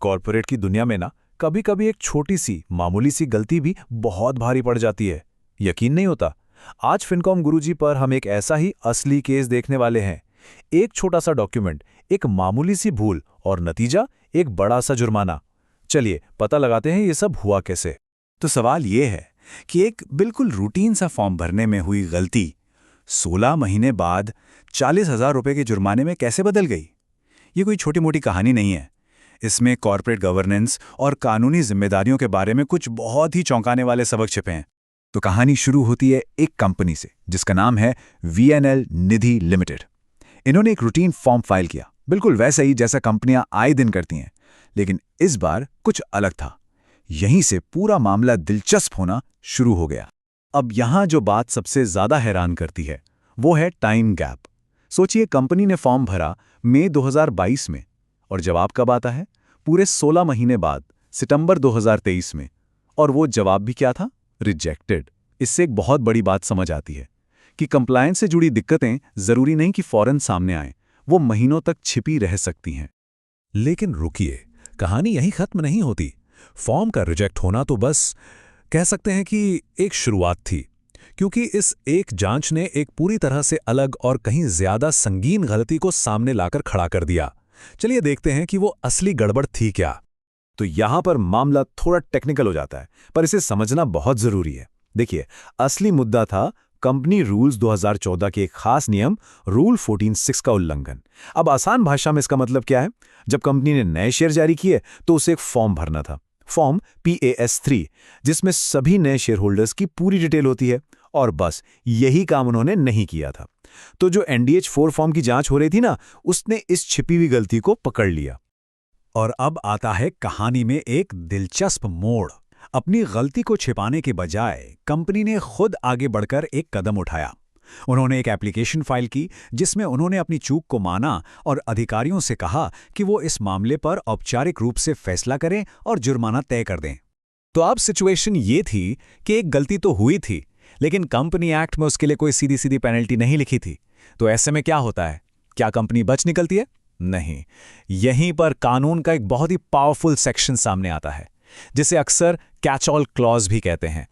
Corporate की दुनिया में ना कभी कभी एक छोटी सी मामूली सी गलती भी बहुत भारी पड़ जाती है। यकीन नहीं होता। आज फिनकॉम गुरुजी पर हम एक ऐसा ही असली केस देखने वाले हैं। एक छोटा सा डॉक्यूमेंट, एक मामूली सी भूल और नतीजा एक बड़ा सा जुर्माना। चलिए पता लगाते हैं ये सब हुआ कैसे। तो सवाल ये है कि एक बिल्कुल रूटीन सा फॉर्म भरने में हुई गलती 16 महीने बाद 40,000 रुपए के जुर्माने में कैसे बदल गई। ये कोई छोटी मोटी कहानी नहीं है। इसमें कॉर्पोरेट गवर्नेंस और कानूनी जिम्मेदारियों के बारे में कुछ बहुत ही चौंकाने वाले सबक छिपे हैं। तो कहानी शुरू होती है एक कंपनी से जिसका नाम है VNL निधि लिमिटेड। इन्होंने एक रूटीन फॉर्म फाइल किया, बिल्कुल वैसा ही जैसा कंपनियां आए दिन करती हैं, लेकिन इस बार कुछ अलग था। यहीं से पूरा मामला दिलचस्प होना शुरू हो गया। अब यहां जो बात सबसे ज्यादा हैरान करती है वो है टाइम गैप। सोचिए, कंपनी ने फॉर्म भरा मई 2022 में और जवाब कब आता है? पूरे 16 महीने बाद, सितंबर 2023 में। और वो जवाब भी क्या था? रिजेक्टेड। इससे एक बहुत बड़ी बात समझ आती है कि कंप्लायंस से जुड़ी दिक्कतें जरूरी नहीं कि फौरन सामने आएं, वो महीनों तक छिपी रह सकती हैं। लेकिन रुकिए, कहानी यहीं खत्म नहीं होती। फॉर्म का रिजेक्ट होना तो बस कह सकते हैं कि एक शुरुआत थी, क्योंकि इस एक जांच ने एक पूरी तरह से अलग और कहीं ज्यादा संगीन गलती को सामने लाकर खड़ा कर दिया। चलिए देखते हैं कि वो असली गड़बड़ थी क्या। तो यहां पर मामला थोड़ा टेक्निकल हो जाता है, पर इसे समझना बहुत जरूरी है। देखिए, असली मुद्दा था कंपनी रूल्स 2014 के एक खास नियम रूल 14(6) का उल्लंघन। अब आसान भाषा में इसका मतलब क्या है? जब कंपनी ने नए शेयर जारी किए तो उसे एक फॉर्म भरना था, फॉर्म PAS3, जिसमें सभी नए शेयर होल्डर्स की पूरी डिटेल होती है। और बस यही काम उन्होंने नहीं किया था। तो जो NDH4 फॉर्म की जांच हो रही थी ना, उसने इस छिपी हुई गलती को पकड़ लिया। और अब आता है कहानी में एक दिलचस्प मोड़। अपनी गलती को छिपाने के बजाय कंपनी ने खुद आगे बढ़कर एक कदम उठाया। उन्होंने एक एप्लीकेशन फाइल की जिसमें उन्होंने अपनी चूक को माना और अधिकारियों से कहा कि वो इस मामले पर औपचारिक रूप से फैसला करें और जुर्माना तय कर दें। तो अब सिचुएशन ये थी कि एक गलती तो हुई थी, लेकिन कंपनी एक्ट में उसके लिए कोई सीधी सीधी पेनल्टी नहीं लिखी थी। तो ऐसे में क्या होता है? क्या कंपनी बच निकलती है? नहीं। यहीं पर कानून का एक बहुत ही पावरफुल सेक्शन सामने आता है, जिसे अक्सर कैच ऑल क्लॉज भी कहते हैं।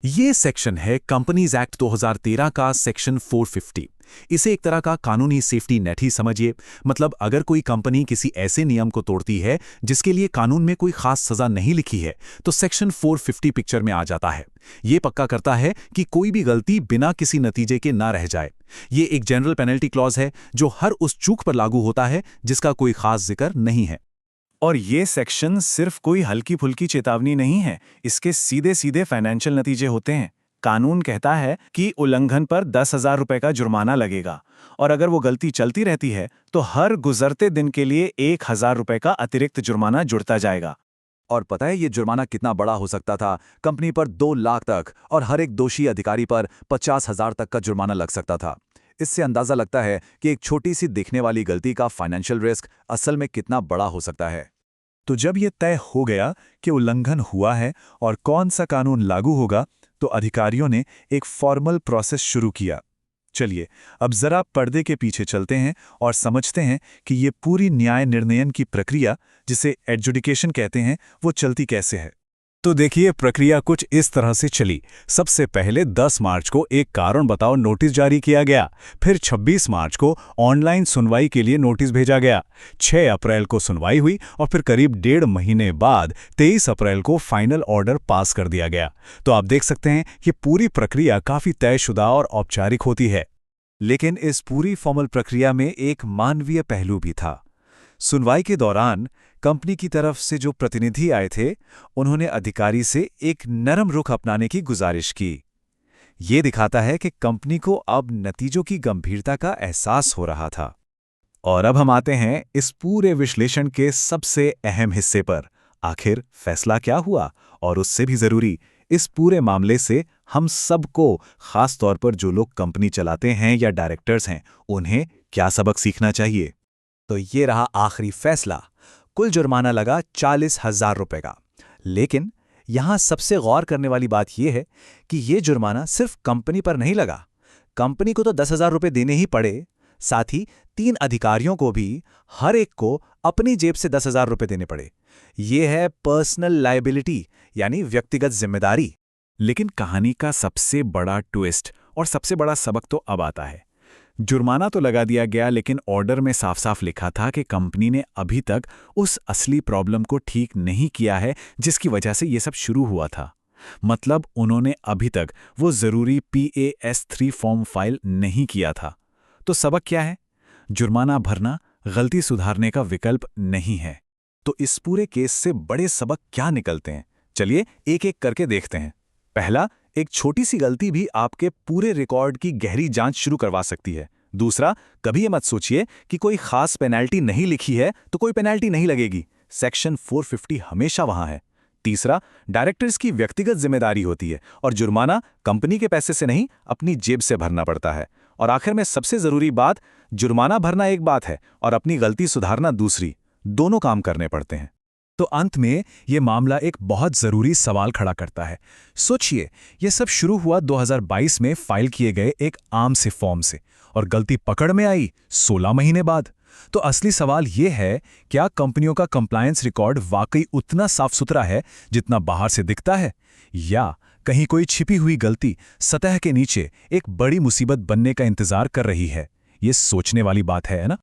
ये सेक्शन है कंपनीज एक्ट 2013 का सेक्शन 450। इसे एक तरह का कानूनी सेफ्टी नेट ही समझिए। मतलब अगर कोई कंपनी किसी ऐसे नियम को तोड़ती है जिसके लिए कानून में कोई खास सजा नहीं लिखी है, तो सेक्शन 450 पिक्चर में आ जाता है। ये पक्का करता है कि कोई भी गलती बिना किसी नतीजे के ना रह जाए। ये एक जनरल पेनल्टी क्लॉज है जो हर उस चूक पर लागू होता है जिसका कोई खास जिक्र नहीं है। और ये सेक्शन सिर्फ कोई हल्की फुल्की चेतावनी नहीं है, इसके सीधे सीधे फाइनेंशियल नतीजे होते हैं। कानून कहता है कि उल्लंघन पर 10,000 रुपए का जुर्माना लगेगा, और अगर वो गलती चलती रहती है तो हर गुजरते दिन के लिए 1,000 रुपए का अतिरिक्त जुर्माना जुड़ता जाएगा। और पता है ये जुर्माना कितना बड़ा हो सकता था? कंपनी पर 2 लाख तक और हर एक दोषी अधिकारी पर 50,000 तक का जुर्माना लग सकता था। इससे अंदाजा लगता है कि एक छोटी सी दिखने वाली गलती का फाइनेंशियल रिस्क असल में कितना बड़ा हो सकता है। तो जब ये तय हो गया कि उल्लंघन हुआ है और कौन सा कानून लागू होगा, तो अधिकारियों ने एक फॉर्मल प्रोसेस शुरू किया। चलिए अब जरा पर्दे के पीछे चलते हैं और समझते हैं कि ये पूरी न्याय निर्णयन की प्रक्रिया, जिसे एडजुडिकेशन कहते हैं, वो चलती कैसे है। तो देखिए, प्रक्रिया कुछ इस तरह से चली। सबसे पहले 10 मार्च को एक कारण बताओ नोटिस जारी किया गया। फिर 26 मार्च को ऑनलाइन सुनवाई के लिए नोटिस भेजा गया। 6 अप्रैल को सुनवाई हुई और फिर करीब 1.5 महीने बाद 23 अप्रैल को फाइनल ऑर्डर पास कर दिया गया। तो आप देख सकते हैं कि पूरी प्रक्रिया काफी तयशुदा और औपचारिक होती है। लेकिन इस पूरी फॉर्मल प्रक्रिया में एक मानवीय पहलू भी था। सुनवाई के दौरान कंपनी की तरफ से जो प्रतिनिधि आए थे, उन्होंने अधिकारी से एक नरम रुख अपनाने की गुजारिश की। ये दिखाता है कि कंपनी को अब नतीजों की गंभीरता का एहसास हो रहा था। और अब हम आते हैं इस पूरे विश्लेषण के सबसे अहम हिस्से पर। आखिर फैसला क्या हुआ? और उससे भी जरूरी, इस पूरे मामले से हम सबको, खास तौर पर जो लोग कंपनी चलाते हैं या डायरेक्टर्स हैं, उन्हें क्या सबक सीखना चाहिए? तो ये रहा आखिरी फैसला। कुल जुर्माना लगा 40,000 रुपए का। लेकिन यहां सबसे गौर करने वाली बात यह है कि यह जुर्माना सिर्फ कंपनी पर नहीं लगा। कंपनी को तो 10,000 रुपए देने ही पड़े, साथ ही 3 अधिकारियों को भी हर एक को अपनी जेब से 10,000 रुपए देने पड़े। ये है पर्सनल लायबिलिटी, यानी व्यक्तिगत जिम्मेदारी। लेकिन कहानी का सबसे बड़ा ट्विस्ट और सबसे बड़ा सबक तो अब आता है। जुर्माना तो लगा दिया गया, लेकिन ऑर्डर में साफ साफ लिखा था कि कंपनी ने अभी तक उस असली प्रॉब्लम को ठीक नहीं किया है जिसकी वजह से ये सब शुरू हुआ था। मतलब उन्होंने अभी तक वो ज़रूरी PAS3 फॉर्म फाइल नहीं किया था। तो सबक क्या है? जुर्माना भरना गलती सुधारने का विकल्प नहीं है। तो इस पूरे केस से बड़े सबक क्या निकलते हैं? चलिए एक एक करके देखते हैं। पहला, एक छोटी सी गलती भी आपके पूरे रिकॉर्ड की गहरी जांच शुरू करवा सकती है। दूसरा, कभी ये मत सोचिए कि कोई खास पेनल्टी नहीं लिखी है तो कोई पेनल्टी नहीं लगेगी। सेक्शन 450 हमेशा वहां है। तीसरा, डायरेक्टर्स की व्यक्तिगत जिम्मेदारी होती है और जुर्माना कंपनी के पैसे से नहीं, अपनी जेब से भरना पड़ता है। और आखिर में सबसे जरूरी बात, जुर्माना भरना एक बात है और अपनी गलती सुधारना दूसरी। दोनों काम करने पड़ते हैं। तो अंत में ये मामला एक बहुत ज़रूरी सवाल खड़ा करता है। सोचिए, ये सब शुरू हुआ 2022 में फाइल किए गए एक आम से फॉर्म से, और गलती पकड़ में आई 16 महीने बाद। तो असली सवाल ये है, क्या कंपनियों का कंप्लायंस रिकॉर्ड वाकई उतना साफ सुथरा है जितना बाहर से दिखता है, या कहीं कोई छिपी हुई गलती सतह के नीचे एक बड़ी मुसीबत बनने का इंतजार कर रही है? ये सोचने वाली बात है ना?